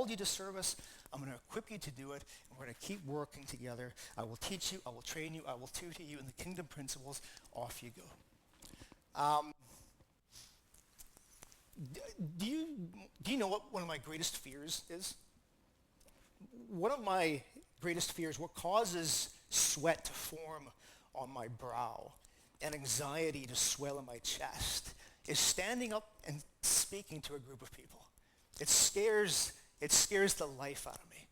called you to service. I'm going to equip you to do it, and we're going to keep working together. I will teach you, I will train you, I will tutor you in the kingdom principles. Off you go. Do you know what one of my greatest fears is? One of my greatest fears, what causes sweat to form on my brow and anxiety to swell in my chest, is standing up and speaking to a group of people. It scares the life out of me.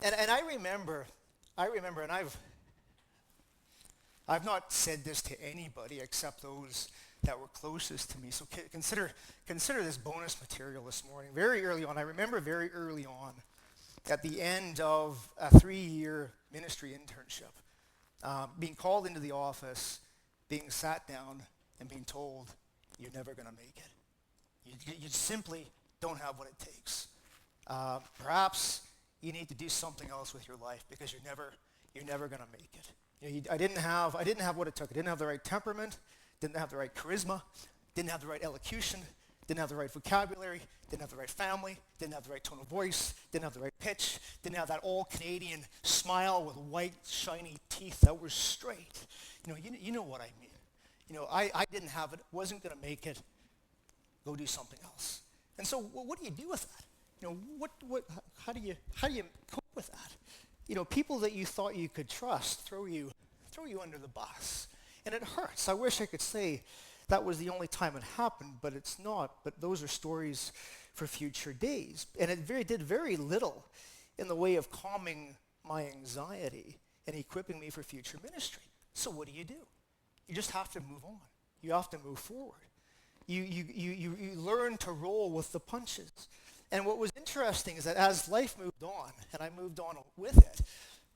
And I remember, and I've not said this to anybody except those that were closest to me. So consider this bonus material this morning. Very early on, I remember very early on, at the end of a 3-year ministry internship, being called into the office, being sat down, and being told, you're never going to make it. You simply don't have what it takes. Perhaps you need to do something else with your life because you're never going to make it. I didn't have what it took. I didn't have the right temperament, didn't have the right charisma, didn't have the right elocution, didn't have the right vocabulary, didn't have the right family, didn't have the right tone of voice, didn't have the right pitch, didn't have that all-Canadian smile with white, shiny teeth that were straight. You know what I mean. I didn't have it, wasn't going to make it. Go do something else. And so what do you do with that? How do you cope with that? People that you thought you could trust throw you under the bus. And it hurts. I wish I could say that was the only time it happened, but it's not. But those are stories for future days. And it did very little in the way of calming my anxiety and equipping me for future ministry. So what do? You just have to move on. You have to move forward. You learn to roll with the punches. And what was interesting is that as life moved on, and I moved on with it,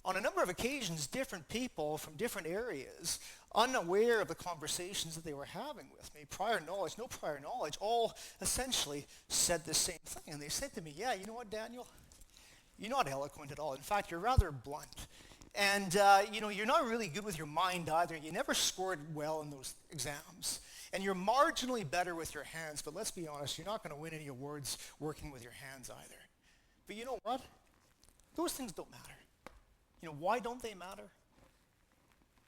on a number of occasions, different people from different areas, unaware of the conversations that they were having with me, prior knowledge, no prior knowledge, all essentially said the same thing. And they said to me, yeah, you know what, Daniel? You're not eloquent at all. In fact, you're rather blunt. And, you're not really good with your mind either. You never scored well in those exams. And you're marginally better with your hands, but let's be honest, you're not going to win any awards working with your hands either. But you know what? Those things don't matter. Why don't they matter?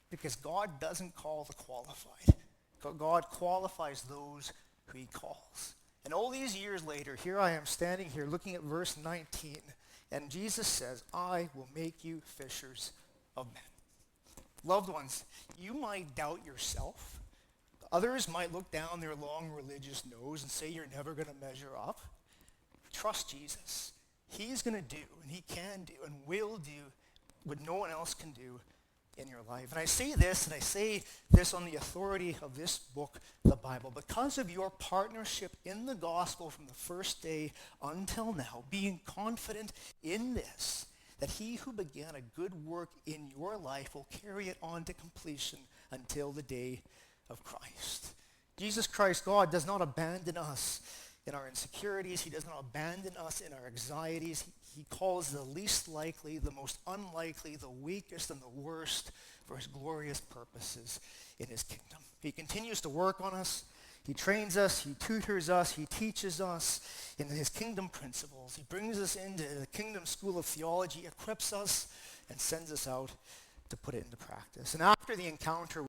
Because God doesn't call the qualified. God qualifies those who he calls. And all these years later, here I am standing here looking at verse 19, and Jesus says, I will make you fishers of men. Loved ones, you might doubt yourself. Others might look down their long religious nose and say you're never going to measure up. Trust Jesus. He's going to do, and he can do, and will do what no one else can do in your life. And I say this on the authority of this book, the Bible, because of your partnership in the gospel from the first day until now, being confident in this, that he who began a good work in your life will carry it on to completion until the day of Christ. Jesus Christ, God, does not abandon us in our insecurities. He does not abandon us in our anxieties. He calls the least likely, the most unlikely, the weakest, and the worst for his glorious purposes in his kingdom. He continues to work on us. He trains us. He tutors us. He teaches us in his kingdom principles. He brings us into the kingdom school of theology, equips us, and sends us out to put it into practice. And after the encounter